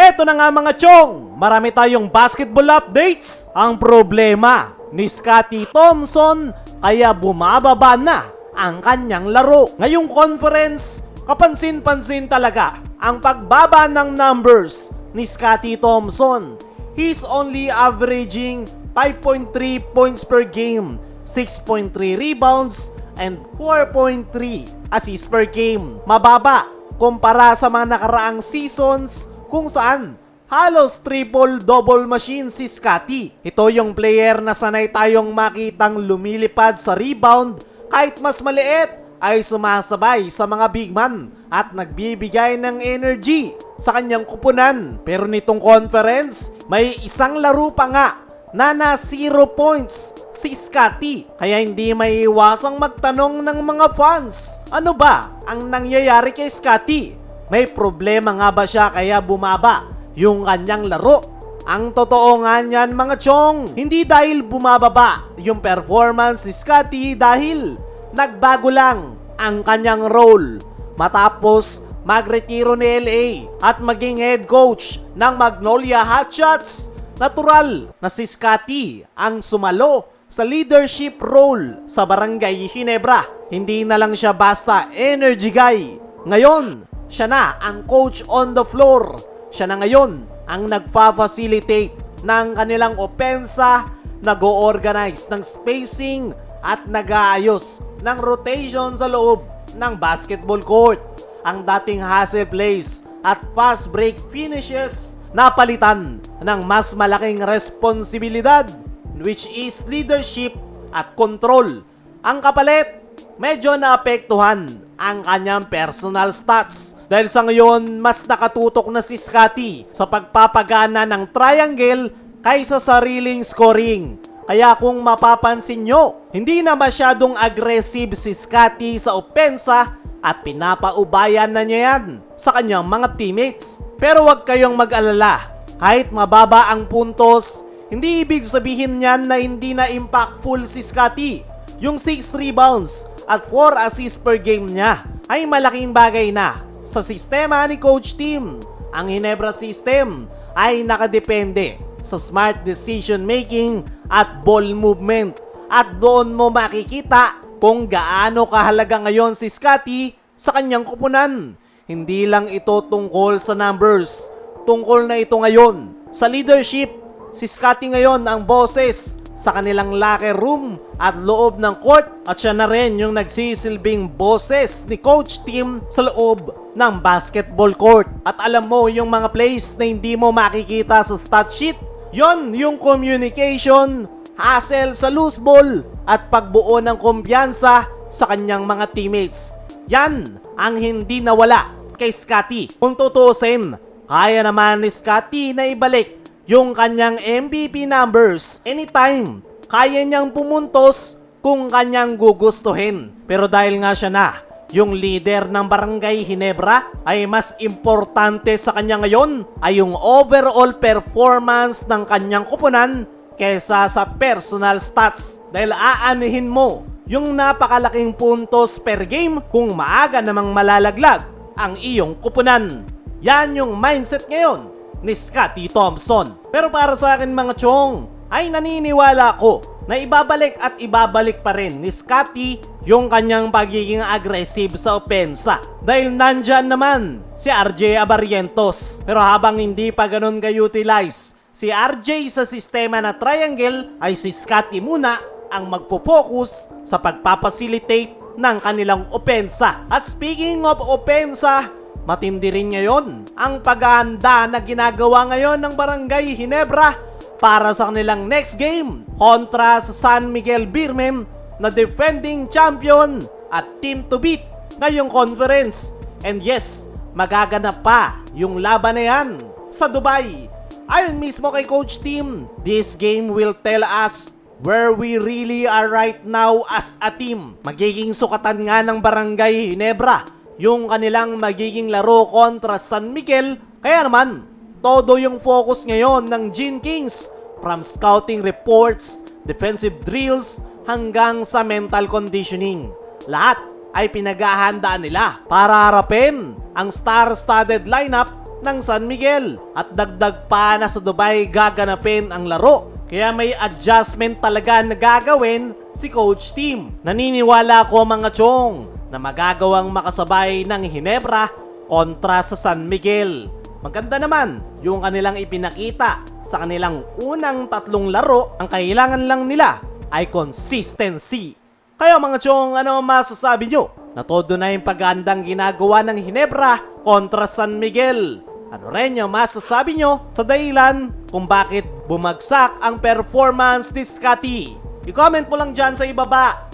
Eto na nga mga chong, marami tayong basketball updates. Ang problema ni Scottie Thompson kaya bumababa na ang kanyang laro. Ngayong conference, kapansin-pansin talaga ang pagbaba ng numbers ni Scottie Thompson. He's only averaging 5.3 points per game, 6.3 rebounds, and 4.3 assists per game. Mababa kumpara sa mga nakaraang seasons kung saan halos triple-double machine si Scottie. Ito yung player na sanay tayong makitang lumilipad sa rebound kahit mas maliit ay sumasabay sa mga big man at nagbibigay ng energy sa kanyang kupunan. Pero nitong conference, may isang laro pa nga na 0 points si Scottie. Kaya hindi maiiwasang magtanong ng mga fans, ano ba ang nangyayari kay Scottie? May problema nga ba siya kaya bumaba yung kanyang laro? Ang totoo nga niyan mga chong, hindi dahil bumababa yung performance ni Scottie, dahil nagbago lang ang kanyang role matapos magretiro ni LA at maging head coach ng Magnolia Hotshots. Natural na si Scottie ang sumalo sa leadership role sa Barangay Ginebra. Hindi na lang siya basta energy guy. Ngayon, siya na ang coach on the floor. Siya na ngayon ang nagfa-facilitate ng kanilang opensa, nag-o-organize ng spacing at nag-aayos ng rotation sa loob ng basketball court. Ang dating hustle plays at fast break finishes napalitan ng mas malaking responsibilidad, which is leadership at control. Ang kapalit, medyo naapektuhan ang kanyang personal stats dahil sa ngayon mas nakatutok na si Scottie sa pagpapagana ng triangle kaysa sariling scoring. Kaya kung mapapansin nyo, hindi na masyadong aggressive si Scottie sa opensa at pinapaubayan na niya yan sa kanyang mga teammates. Pero wag kayong mag-alala, kahit mababa ang puntos, hindi ibig sabihin niyan na hindi na impactful si Scottie. Yung 6 rebounds at 4 assists per game niya ay malaking bagay na sa sistema ni Coach Tim. Ang Ginebra system ay nakadepende sa smart decision making at ball movement. At doon mo makikita kung gaano kahalaga ngayon si Scottie sa kanyang kupunan. Hindi lang ito tungkol sa numbers. Tungkol na ito ngayon sa leadership. Si Scottie ngayon ang boses sa kanilang locker room at loob ng court, at siya na rin yung nagsisilbing boses ni Coach Tim sa loob ng basketball court. At alam mo yung mga plays na hindi mo makikita sa stat sheet, yon yung communication, hustle sa loose ball at pagbuo ng kumpiyansa sa kanyang mga teammates. Yan ang hindi nawala kay Scottie. Kung tutusin, kaya naman ni Scottie na ibalik yung kanyang MVP numbers anytime. Kaya niyang pumuntos kung kanyang gugustuhin. Pero dahil nga siya na yung leader ng Barangay Ginebra, ay mas importante sa kanya ngayon ay yung overall performance ng kanyang kupunan kesa sa personal stats. Dahil aanihin mo yung napakalaking puntos per game kung maaga namang malalaglag ang iyong kupunan. Yan yung mindset ngayon ni Scottie Thompson. Pero para sa akin mga chong, ay naniniwala ko na ibabalik at ibabalik pa rin ni Scottie yung kanyang pagiging aggressive sa opensa. Dahil nandyan naman si RJ Abarrientos. Pero habang hindi pa ganun ka-utilize si RJ sa sistema na triangle, ay si Scottie muna ang magpo-focus sa pagpapacilitate ng kanilang opensa. At speaking of opensa, matindi rin ngayon ang paghahanda na ginagawa ngayon ng Barangay Ginebra para sa kanilang next game kontra sa San Miguel Beermen na defending champion at team to beat ngayong conference. And yes, magaganap pa yung laban na yan sa Dubai. Ayon mismo kay Coach Tim, this game will tell us where we really are right now as a team. Magiging sukatan nga ng Barangay Ginebra yung kanilang magiging laro kontra San Miguel. Kaya naman, todo yung focus ngayon ng Gene Kings, from scouting reports, defensive drills, hanggang sa mental conditioning. Lahat ay pinaghahandaan nila para harapin ang star-studded lineup ng San Miguel. At dagdag pa na sa Dubai gaganapin ang laro. Kaya may adjustment talaga na gagawin si Coach Team. Naniniwala ko mga chong na magagawang makasabay ng Hinebra kontra sa San Miguel. Maganda naman yung kanilang ipinakita sa kanilang unang 3 laro. Ang kailangan lang nila ay consistency. Kaya mga chong, ano masasabi nyo? Na todo na yung pagandang ginagawa ng Hinebra kontra San Miguel. Ano rin yung masasabi nyo sa dahilan kung bakit bumagsak ang performance ni Scotty? I-comment mo lang dyan sa ibaba.